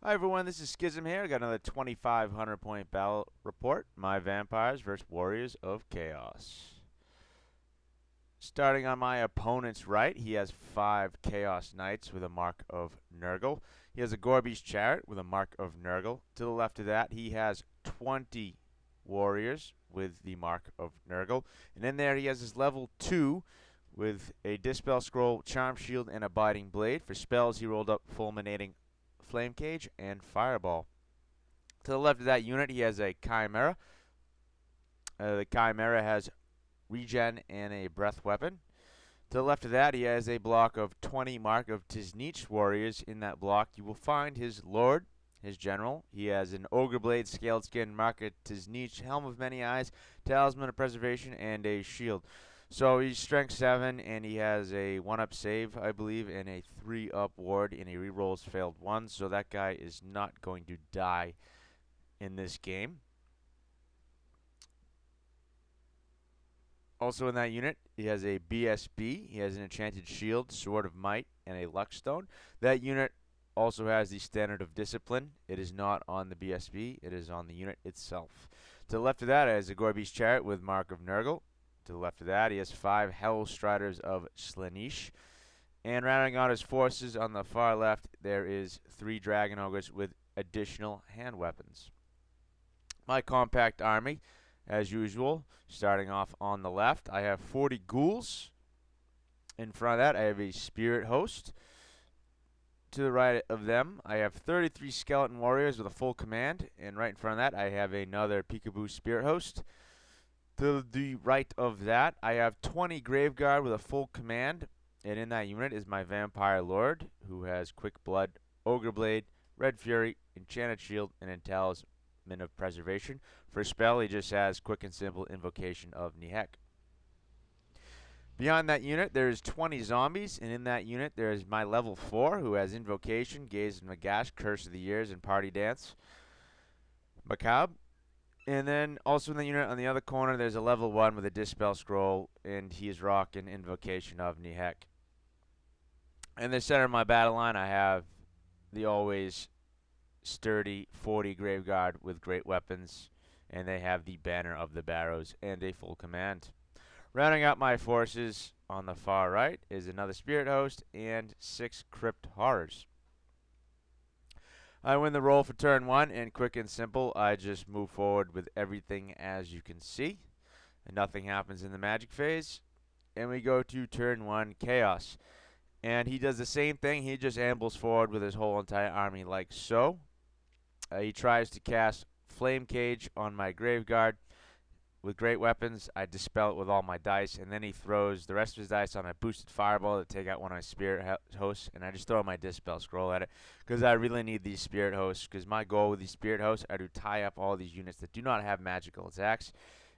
Hi everyone, this is Schism here. I got another 2,500 point battle report. My vampires versus warriors of chaos. Starting on my opponent's right, he has 5 Chaos Knights with a mark of Nurgle. He has a Gorby's Chariot with a mark of Nurgle. To the left of that, he has 20 warriors with the mark of Nurgle. And in there, he has his level 2 with a Dispel Scroll, Charm Shield, and Abiding Blade. For spells, he rolled up Fulminating Flame Cage, and Fireball. To the left of that unit, he has a Chimera. The Chimera has Regen and a Breath Weapon. To the left of that, he has a block of 20 Mark of Tizniche warriors. In that block, you will find his Lord, his General. He has an Ogre Blade, Scaled Skin, Mark of Tizniche, Helm of Many Eyes, Talisman of Preservation, and a Shield. So he's strength 7, and he has a 1-up save, I believe, and a 3-up ward, and he rerolls failed 1. So that guy is not going to die in this game. Also in that unit, he has a BSB. He has an Enchanted Shield, Sword of Might, and a Luckstone. That unit also has the Standard of Discipline. It is not on the BSB. It is on the unit itself. To the left of that, he has a Gorby's Chariot with Mark of Nurgle. To the left of that, he has 5 Hell Striders of Slaanesh. And rounding out his forces on the far left, there is 3 Dragon Ogres with additional hand weapons. My compact army, as usual, starting off on the left, I have 40 Ghouls. In front of that, I have a Spirit Host. To the right of them, I have 33 Skeleton Warriors with a full command. And right in front of that, I have another Peekaboo Spirit Host. To the right of that, I have 20 Graveguard with a full command, and in that unit is my Vampire Lord, who has Quick Blood, Ogre Blade, Red Fury, Enchanted Shield, and Talisman of Preservation. For spell, he just has Quick and Simple Invocation of Nihek. Beyond that unit, there's 20 zombies, and in that unit, there's my level 4, who has Invocation, Gaze and Magash, Curse of the Years, and Party Dance. Macabre. And then also in the unit on the other corner, there's a level 1 with a Dispel Scroll, and he is rocking Invocation of Nihek. In the center of my battle line, I have the always sturdy 40 Graveguard with great weapons, and they have the Banner of the Barrows and a full command. Rounding out my forces on the far right is another Spirit Host and 6 Crypt Horrors. I win the roll for turn 1, and quick and simple, I just move forward with everything as you can see. And nothing happens in the magic phase. And we go to turn 1, Chaos. And he does the same thing, he just ambles forward with his whole entire army like so. He tries to cast Flame Cage on my Graveguard. With great weapons, I dispel it with all my dice, and then he throws the rest of his dice on a boosted fireball to take out one of my spirit hosts, and I just throw my Dispel Scroll at it, because I really need these spirit hosts, because my goal with these spirit hosts are to tie up all these units that do not have magical attacks,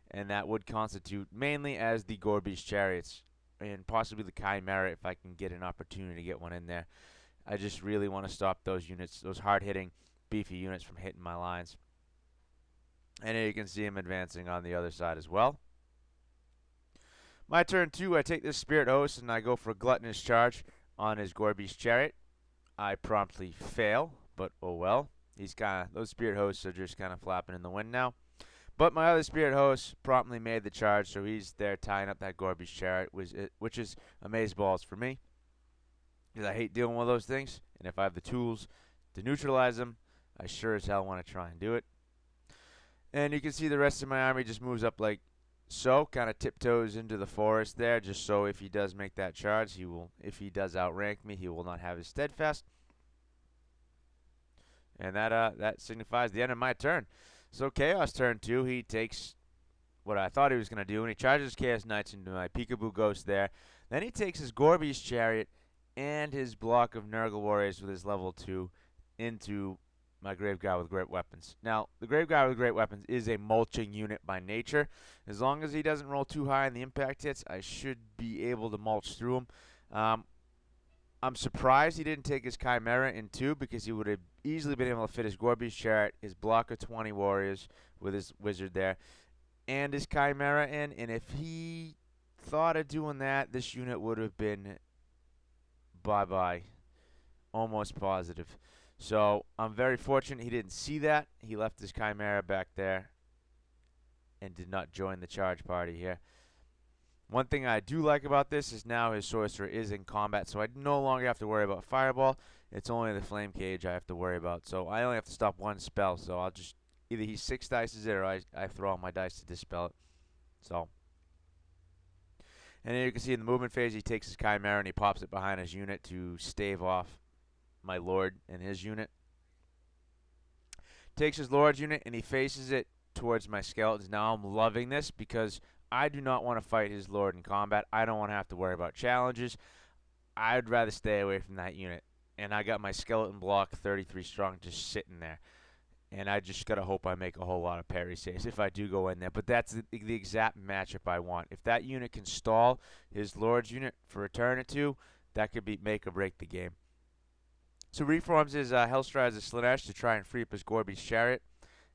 and that would constitute mainly as the Gorby's Chariots, and possibly the Chimera if I can get an opportunity to get one in there. I just really want to stop those units, those hard-hitting, beefy units from hitting my lines. And here you can see him advancing on the other side as well. My turn 2, I take this Spirit Host and I go for a Gluttonous Charge on his Gorby's Chariot. I promptly fail, but oh well. Those Spirit Hosts are just kind of flapping in the wind now. But my other Spirit Host promptly made the charge, so he's there tying up that Gorby's Chariot, which is amazeballs for me, because I hate dealing with those things. And if I have the tools to neutralize them, I sure as hell want to try and do it. And you can see the rest of my army just moves up like so, kind of tiptoes into the forest there, just so if he does make that charge, if he does outrank me, he will not have his steadfast. And that signifies the end of my turn. So Chaos turn 2, he takes what I thought he was going to do, and he charges Chaos Knights into my Peekaboo Ghost there. Then he takes his Gorby's Chariot and his block of Nurgle Warriors with his level 2 into my Graveguard with great weapons. Now, the Graveguard with great weapons is a mulching unit by nature. As long as he doesn't roll too high in the impact hits, I should be able to mulch through him. I'm surprised he didn't take his Chimera in 2, because he would have easily been able to fit his Gorby's Chariot, his block of 20 warriors with his wizard there, and his Chimera in. And if he thought of doing that, this unit would have been bye-bye. Almost positive. So I'm very fortunate he didn't see that. He left his Chimera back there and did not join the charge party here. One thing I do like about this is now his sorcerer is in combat, so I no longer have to worry about fireball. It's only the flame cage I have to worry about. So I only have to stop one spell, so I'll just either he 6 dices it or I throw all my dice to dispel it. So, and then you can see in the movement phase he takes his Chimera and he pops it behind his unit to stave off my Lord and his unit. Takes his Lord's unit and he faces it towards my skeletons. Now I'm loving this because I do not want to fight his Lord in combat. I don't want to have to worry about challenges. I'd rather stay away from that unit. And I got my skeleton block 33 strong just sitting there. And I just got to hope I make a whole lot of parry saves if I do go in there. But that's the exact matchup I want. If that unit can stall his Lord's unit for a turn or two, that could be make or break the game. So reforms his Hellstride as a Slanesh to try and free up his Gorby's chariot.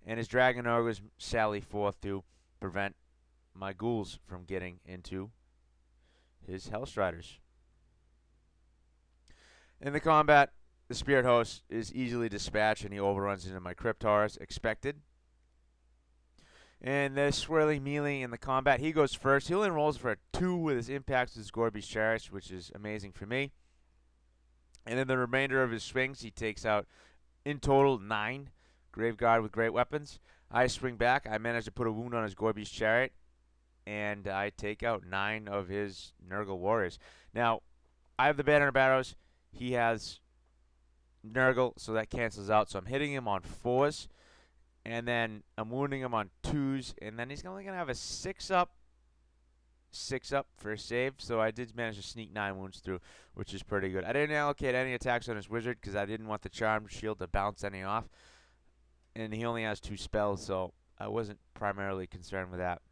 And his Dragon Ogres sally forth to prevent my ghouls from getting into his Hellstriders. In the combat, the Spirit Host is easily dispatched and he overruns into my Cryptars, expected. And the Swirling Melee in the combat, he goes first. He only rolls for a 2 with his impacts with his Gorby's Chariots, which is amazing for me. And then the remainder of his swings, he takes out, in total, 9 Graveguard with great weapons. I swing back. I manage to put a wound on his Gorby's Chariot. And I take out 9 of his Nurgle Warriors. Now, I have the Banner of Barrows. He has Nurgle, so that cancels out. So I'm hitting him on 4s. And then I'm wounding him on 2s. And then he's only going to have a 6-up for a save. So I did manage to sneak 9 wounds through, which is pretty good. I didn't allocate any attacks on his Wizard because I didn't want the Charmed Shield to bounce any off. And he only has 2 spells, so I wasn't primarily concerned with that.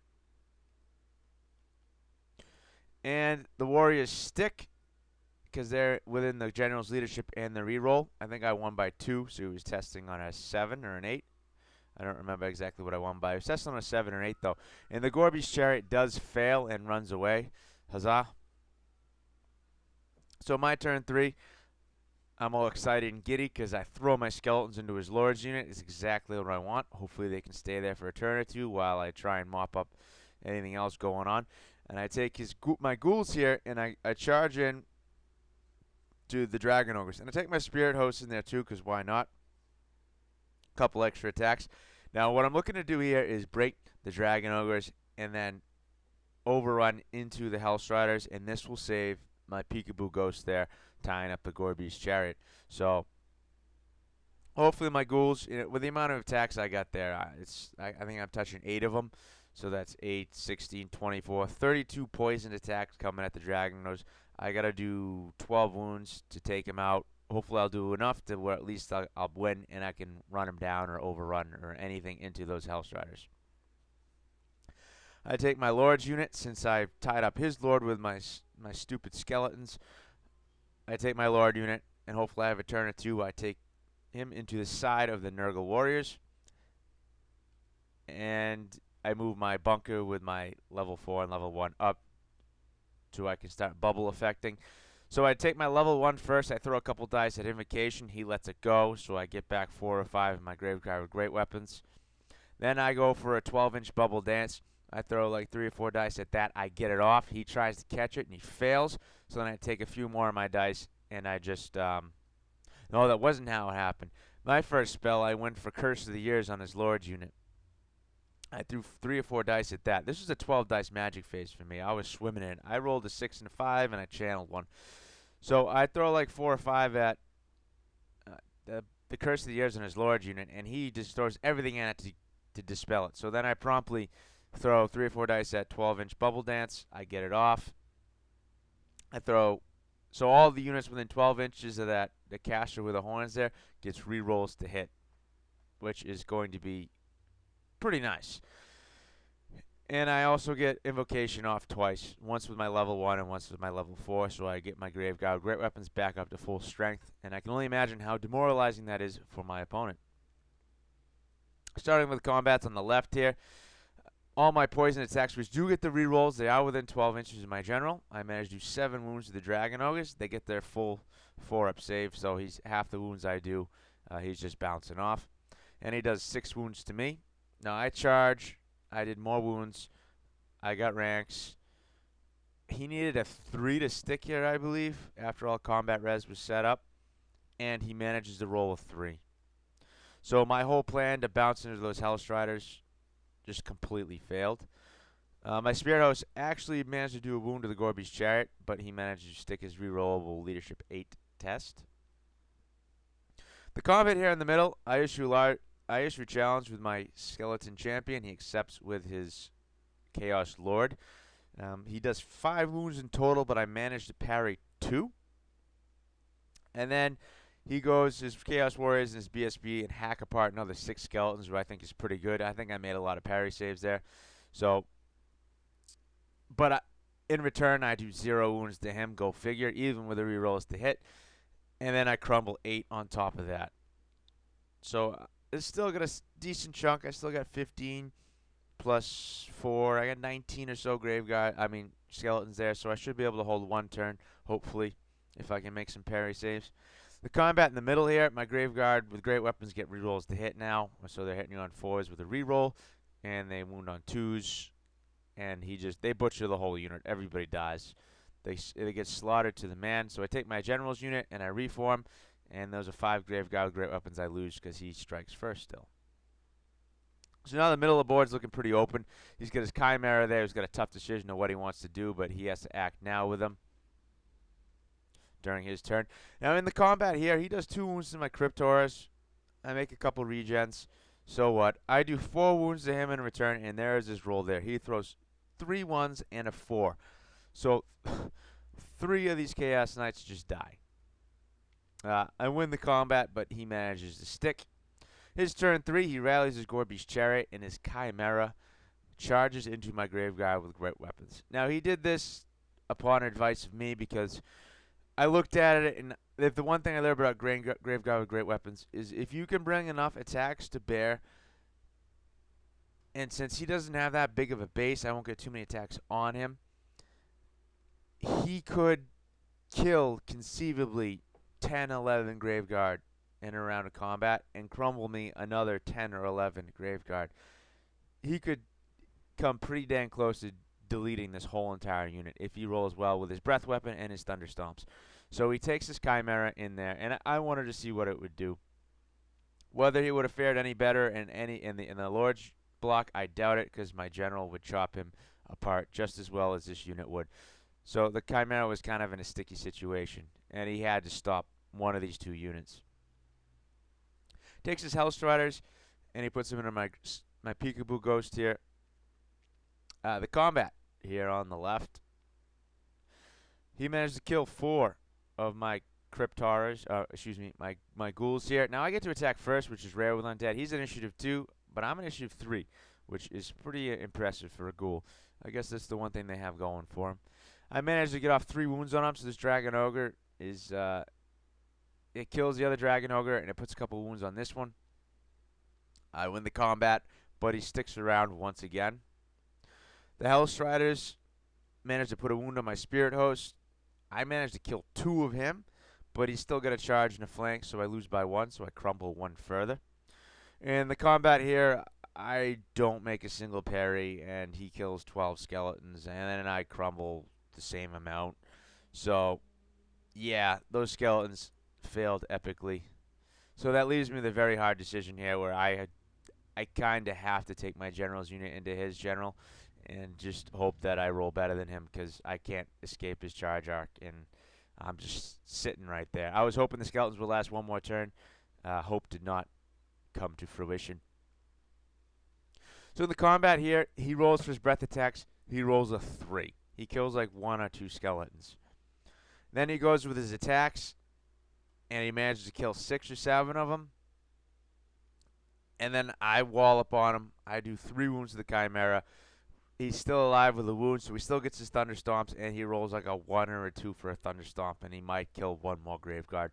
And the Warriors stick because they're within the General's leadership and the reroll. I think I won by 2, so he was testing on a 7 or an 8. I don't remember exactly what I won by. He was testing on a 7 or 8, though. And the Gorby's Chariot does fail and runs away. Huzzah. So my turn 3. I'm all excited and giddy because I throw my skeletons into his Lord's unit. It's exactly what I want. Hopefully they can stay there for a turn or two while I try and mop up anything else going on. And I take my ghouls here and I charge in to the Dragon Ogres. And I take my Spirit Host in there too because why not? Couple extra attacks. Now what I'm looking to do here is break the Dragon Ogres and then overrun into the Hellstriders. And this will save my Peekaboo Ghost there, tying up the Gorby's Chariot. So hopefully my ghouls, with the amount of attacks I got there, I think I'm touching 8 of them. So that's 8, 16, 24, 32 poisoned attacks coming at the Dragon Ogres. I got to do 12 wounds to take him out. Hopefully I'll do enough to where at least I'll win and I can run him down or overrun or anything into those Hellstriders. I take my Lord's unit since I've tied up his Lord with my stupid skeletons. I take my Lord unit, and hopefully I have a turn or 2. I take him into the side of the Nurgle Warriors. And I move my bunker with my level 4 and level 1 up so I can start bubble affecting. So I take my level 1 first. I throw a couple dice at Invocation. He lets it go, so I get back 4 or 5 of my Graveguard with great weapons. Then I go for a 12-inch bubble dance. I throw like 3 or 4 dice at that. I get it off. He tries to catch it, and he fails. So then I take a few more of my dice, and I just... no, that wasn't how it happened. My first spell, I went for Curse of the Years on his Lord's unit. I threw 3 or 4 dice at that. This was a 12-dice magic phase for me. I was swimming in it. I rolled a 6 and a 5, and I channeled 1. So I throw like 4 or 5 at the Curse of the Years on his Lord's unit, and he just throws everything at it to dispel it. So then I promptly throw 3 or 4 dice at 12-inch bubble dance. I get it off. I throw... So all the units within 12 inches of the caster with the horns there gets re-rolls to hit, which is going to be pretty nice. And I also get Invocation off twice, once with my level 1 and once with my level 4, so I get my Graveguard Great Weapons back up to full strength, and I can only imagine how demoralizing that is for my opponent. Starting with combats on the left here, all my poison attacks, which do get the rerolls, they are within 12 inches of my general. I managed to do 7 wounds to the Dragon Ogres. They get their full 4-up save, so he's half the wounds I do. He's just bouncing off. And he does 6 wounds to me. Now I charge. I did more wounds. I got ranks. He needed a 3 to stick here, I believe, after all combat res was set up. And he manages to roll a 3. So my whole plan to bounce into those Hellstriders just completely failed. My Spirit Host actually managed to do a wound to the Gorby's Chariot, but he managed to stick his rerollable Leadership 8 test. The combat here in the middle, I issue a challenge with my Skeleton Champion. He accepts with his Chaos Lord. He does 5 wounds in total, but I managed to parry 2. And then he goes his Chaos Warriors and his BSB and hack apart another 6 skeletons, which I think is pretty good. I think I made a lot of parry saves there. So, but in return, I do 0 wounds to him. Go figure, even with the rerolls to hit. And then I crumble 8 on top of that. So it's still got a decent chunk. I still got 15 plus 4. I got 19 or so skeletons there. So I should be able to hold 1 turn, hopefully, if I can make some parry saves. The combat in the middle here, my Graveguard with great weapons get rerolls to hit now. So they're hitting you on 4s with a reroll, and they wound on 2s. And they butcher the whole unit. Everybody dies. They get slaughtered to the man. So I take my general's unit and I reform, and those are 5 Graveguard with great weapons I lose because he strikes first still. So now the middle of the board's looking pretty open. He's got his Chimera there. He's got a tough decision of what he wants to do, but he has to act now with him during his turn. Now in the combat here, he does 2 wounds to my Cryptoris. I make a couple regens. So what? I do 4 wounds to him in return, and there's his roll there. He throws 3 1s and a 4. So 3 of these Chaos Knights just die. I win the combat, but he manages to stick. His turn 3, he rallies his Gorby's Chariot, and his Chimera charges into my Graveguard with great weapons. Now, he did this upon advice of me because I looked at it, and the one thing I learned about Graveguard with great weapons is if you can bring enough attacks to bear, and since he doesn't have that big of a base, I won't get too many attacks on him, he could kill conceivably 10, 11 Graveguard in a round of combat and crumble me another 10 or 11 Graveguard. He could come pretty dang close to deleting this whole entire unit if he rolls well with his breath weapon and his thunder stomps. So he takes his Chimera in there, and I wanted to see what it would do. Whether he would have fared any better in the Lord's block, I doubt it, because my general would chop him apart just as well as this unit would. So the Chimera was kind of in a sticky situation, and he had to stop one of these 2 units. Takes his Hellstriders, and he puts them into my Peekaboo Ghost here. The combat here on the left. He managed to kill 4 of my Cryptaurs, my ghouls here. Now I get to attack first, which is rare with Undead. He's initiative 2, but I'm initiative 3, which is pretty impressive for a ghoul. I guess that's the one thing they have going for him. I managed to get off 3 wounds on him, so this Dragon Ogre is, it kills the other Dragon Ogre, and it puts a couple wounds on this one. I win the combat, but he sticks around once again. The Hellstriders managed to put a wound on my Spirit Host. I managed to kill 2 of him, but he's still got a charge in the flank, so I lose by 1, so I crumble 1 further. In the combat here, I don't make a single parry, and he kills 12 skeletons, and then I crumble the same amount. So, yeah, those skeletons failed epically. So that leaves me with a very hard decision here, where I kind of have to take my general's unit into his general and just hope that I roll better than him, because I can't escape his charge arc, and I'm just sitting right there. I was hoping the skeletons would last 1 more turn. Hope did not come to fruition. So in the combat here, he rolls for his breath attacks. He rolls a 3. He kills like 1 or 2 skeletons. Then he goes with his attacks, and he manages to kill 6 or 7 of them. And then I wall up on him. I do 3 wounds to the Chimera. He's still alive with a wound, so he still gets his Thunder Stomps, and he rolls like a 1 or a 2 for a Thunder Stomp, and he might kill 1 more Graveguard.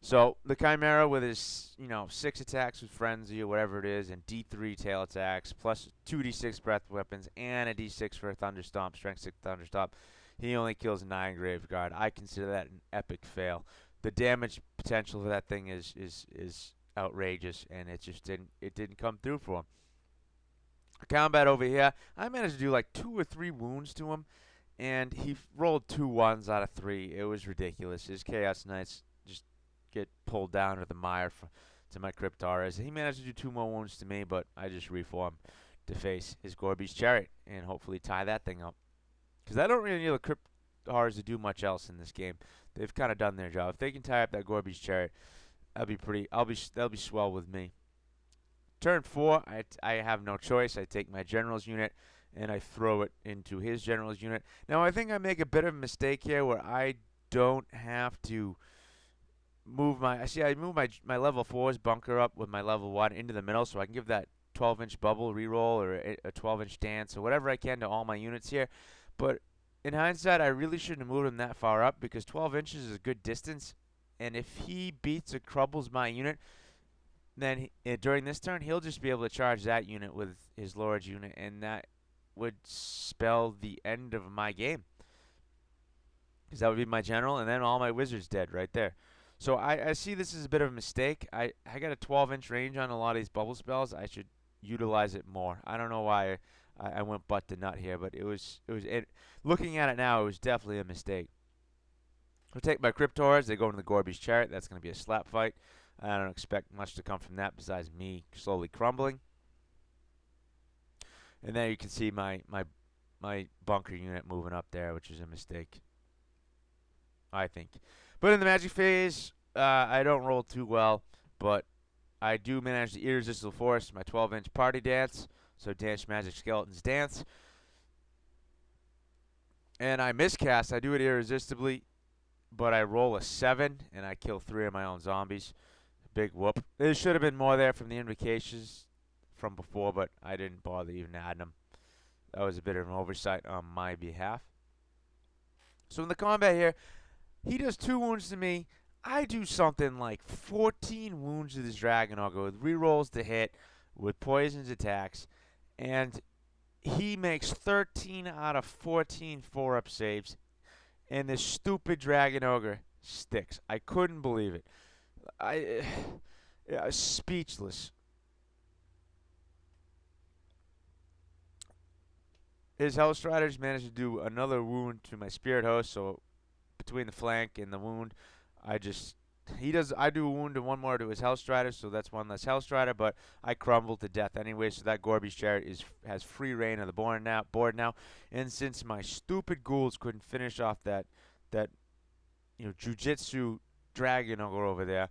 So the Chimera with his, 6 attacks with Frenzy or whatever it is, and D3 tail attacks, plus 2d6 breath weapons, and a d6 for a Thunder Stomp, strength 6 Thunder Stomp, he only kills 9 Graveguard. I consider that an epic fail. The damage potential for that thing is outrageous, and it didn't come through for him. Combat over here, I managed to do like 2 or 3 wounds to him, and he rolled 2 1s out of 3. It was ridiculous. His Chaos Knights just get pulled down to the mire to my Cryptaras. He managed to do 2 more wounds to me, but I just reform to face his Gorby's Chariot and hopefully tie that thing up. Because I don't really need the Cryptaras to do much else in this game. They've kind of done their job. If they can tie up that Gorby's Chariot, that'll be swell with me. Turn 4, I have no choice. I take my general's unit and I throw it into his general's unit. Now I think I make a bit of a mistake here where I don't have to move I move my level 4's bunker up with my level 1 into the middle so I can give that 12-inch bubble reroll or a 12-inch dance or whatever I can to all my units here. But in hindsight, I really shouldn't have moved him that far up because 12 inches is a good distance. And if he beats or crumbles my unit, then during this turn, he'll just be able to charge that unit with his Lord's unit, and that would spell the end of my game. Because that would be my general, and then all my wizards dead right there. So I see this as a bit of a mistake. I got a 12-inch range on a lot of these bubble spells. I should utilize it more. I don't know why I went butt to nut here, but looking at it now, it was definitely a mistake. I'll take my Cryptors. They go into the Gorby's Chariot. That's going to be a slap fight. I don't expect much to come from that besides me slowly crumbling. And then you can see my bunker unit moving up there, which is a mistake, I think. But in the magic phase, I don't roll too well, but I do manage the Irresistible Force, my 12-inch party dance, so Dance Magic Skeletons Dance. And I miscast. I do it irresistibly, but I roll a 7, and I kill 3 of my own zombies. Big whoop. There should have been more there from the invocations from before, but I didn't bother even adding them. That was a bit of an oversight on my behalf. So in the combat here, he does 2 wounds to me. I do something like 14 wounds to this Dragon Ogre with rerolls to hit, with poisons attacks, and he makes 13 out of 14 4-up saves, and this stupid Dragon Ogre sticks. I couldn't believe it. Speechless. His Hellstriders managed to do another wound to my Spirit Host, so between the flank and the wound, I do a wound and 1 more to his Hellstrider, so that's 1 less Hellstrider, but I crumbled to death anyway, so that Gorby's Chariot has free reign of the board now. And since my stupid ghouls couldn't finish off that Jujitsu Dragon Ogre over there,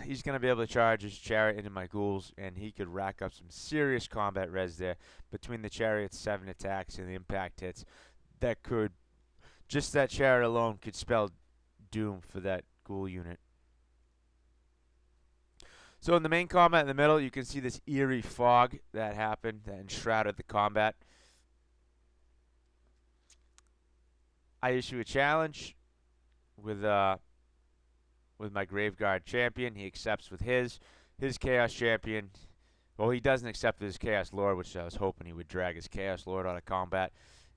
he's going to be able to charge his Chariot into my ghouls, and he could rack up some serious combat res there between the Chariot's 7 attacks and the impact hits. That Chariot alone could spell doom for that ghoul unit. So in the main combat in the middle, you can see this eerie fog that happened that enshrouded the combat. I issue a challenge with my Graveguard champion. He accepts with his Chaos champion. Well, he doesn't accept with his Chaos Lord, which I was hoping he would drag his Chaos Lord out of combat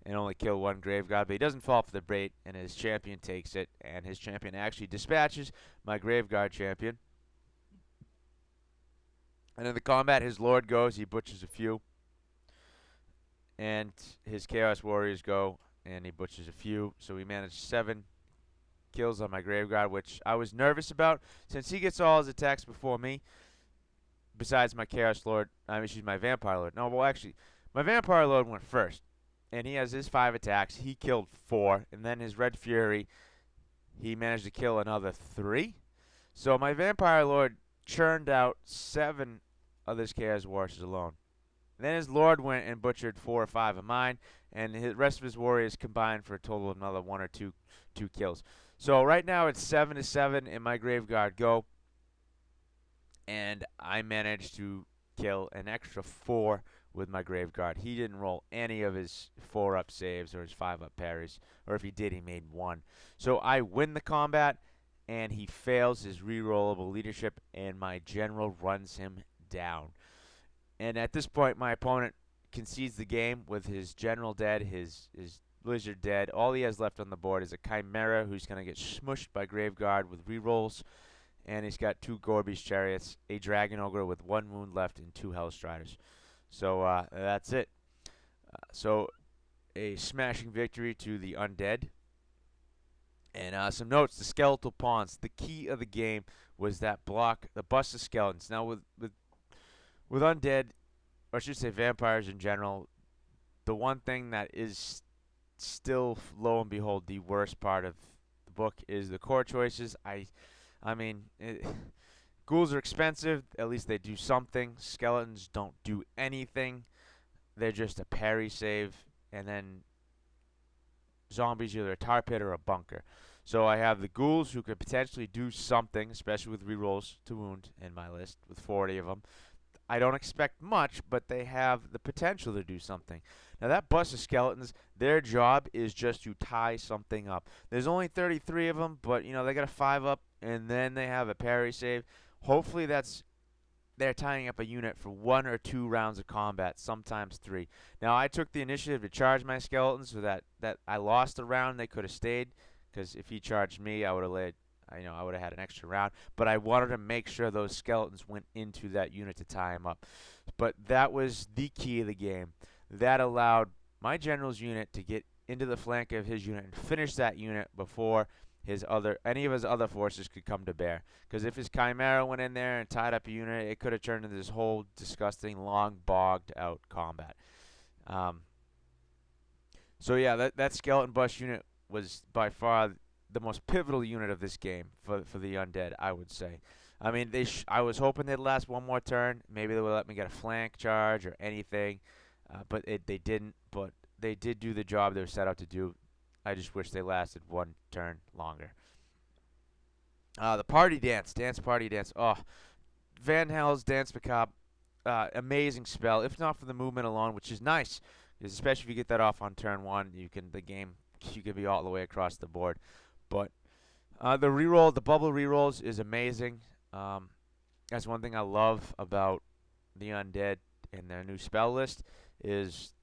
and only kill 1 Graveguard, but he doesn't fall for the bait, and his champion takes it, and his champion actually dispatches my Graveguard champion. And in the combat, his Lord goes, he butchers a few, and his Chaos Warriors go, and he butchers a few, so we managed 7 kills on my Graveguard, which I was nervous about, since he gets all his attacks before me, besides my Chaos Lord, my Vampire Lord. No, well, actually, my Vampire Lord went first, and he has his 5 attacks. He killed 4, and then his Red Fury, he managed to kill another 3. So my Vampire Lord churned out 7 of this Chaos Warriors alone. And then his Lord went and butchered 4 or 5 of mine, and the rest of his warriors combined for a total of another 1 or 2 kills. So right now it's 7-7 in my Graveguard go, and I managed to kill an extra 4 with my Graveguard. He didn't roll any of his 4-up saves or his 5-up parries, or if he did, he made 1. So I win the combat, and he fails his rerollable leadership, and my general runs him down. And at this point, my opponent concedes the game with his general dead, his Blizzard dead. All he has left on the board is a Chimera who's going to get smushed by Graveguard with rerolls. and he's got 2 Gorby's Chariots, a Dragon Ogre with 1 wound left, and 2 Hellstriders. So that's it. So a smashing victory to the Undead. And some notes: the skeletal pawns. The key of the game was that block, the bust of skeletons. Now with undead, or I should say vampires in general, the one thing that is still, lo and behold, the worst part of the book is the core choices. I mean, ghouls are expensive. At least they do something. Skeletons don't do anything. They're just a parry save, and then zombies either a tar pit or a bunker. So I have the ghouls who could potentially do something, especially with rerolls to wound in my list, with 40 of them. I don't expect much, but they have the potential to do something. Now that bus of skeletons, their job is just to tie something up. There's only 33 of them, but they got a 5 up, and then they have a parry save. Hopefully they're tying up a unit for 1 or 2 rounds of combat, sometimes 3. Now I took the initiative to charge my skeletons so that I lost a round. They could have stayed, because if he charged me, I would have had an extra round. But I wanted to make sure those skeletons went into that unit to tie him up. But that was the key of the game. That allowed my general's unit to get into the flank of his unit and finish that unit before any of his other forces could come to bear. Because if his Chimera went in there and tied up a unit, it could have turned into this whole disgusting, long, bogged out combat. So yeah, that skeleton bust unit was by far the most pivotal unit of this game for the undead, I would say. I mean, I was hoping they'd last one more turn. Maybe they would let me get a flank charge or anything, but they didn't. But they did do the job they were set out to do. I just wish they lasted one turn longer. The party dance, party dance. Oh, Van Hel's Dance Macabre, amazing spell. If not for the movement alone, which is nice, because especially if you get that off on turn 1, you can be all the way across the board. But the bubble rerolls is amazing. That's one thing I love about the undead and their new spell list is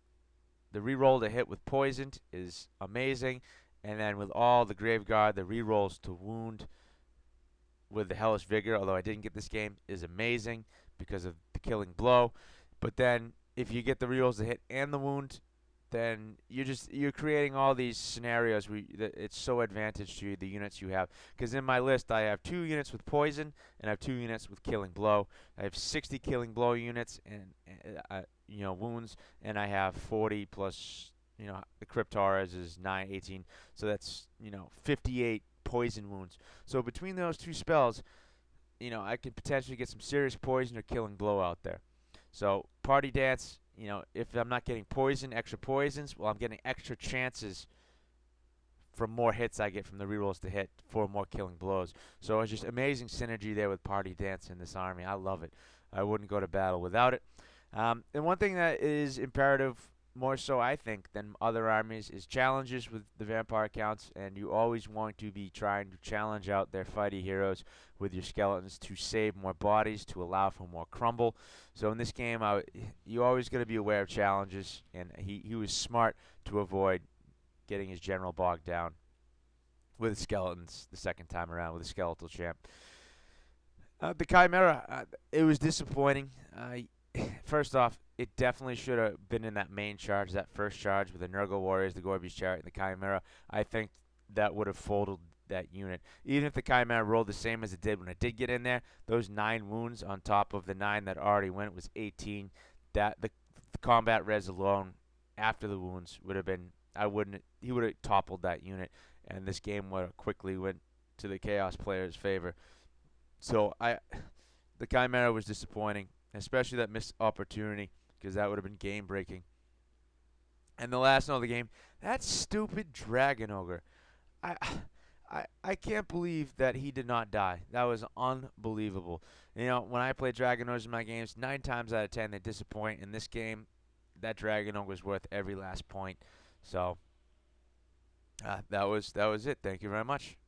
the reroll to hit with poisoned is amazing, and then with all the Graveguard, the rerolls to wound with the Hellish Vigor, although I didn't get this game, is amazing because of the killing blow. But then if you get the rerolls to hit and the wound, then you're creating all these scenarios where it's so advantage to the units you have. Because in my list, I have 2 units with poison and I have 2 units with killing blow. I have 60 killing blow units and wounds, and I have 40 plus the Cryptaras is 18, so that's 58 poison wounds. So between those 2 spells, I could potentially get some serious poison or killing blow out there. So party dance. If I'm not getting extra poisons, well, I'm getting extra chances from more hits I get from the rerolls to hit for more killing blows. So it's just amazing synergy there with party dance in this army. I love it. I wouldn't go to battle without it. And one thing that is imperative, more so I think than other armies, is challenges with the vampire counts, and you always want to be trying to challenge out their fighty heroes with your skeletons to save more bodies, to allow for more crumble. So in this game, you always got to be aware of challenges, and he was smart to avoid getting his general bogged down with skeletons the second time around with a skeletal champ. The Chimera, it was disappointing. First off, it definitely should have been in that main charge, that first charge with the Nurgle Warriors, the Gorby's Chariot, and the Chimera. I think that would have folded that unit. Even if the Chimera rolled the same as it did when it did get in there, those 9 wounds on top of the 9 that already went was 18. The combat res alone after the wounds would have been, he would have toppled that unit, and this game would have quickly went to the Chaos player's favor. So the Chimera was disappointing, especially that missed opportunity, because that would have been game breaking. And the last note of the game, that stupid Dragon Ogre. I can't believe that he did not die. That was unbelievable. When I play Dragon Ogres in my games, 9 times out of 10 they disappoint. In this game, that Dragon Ogre was worth every last point. So that was it. Thank you very much.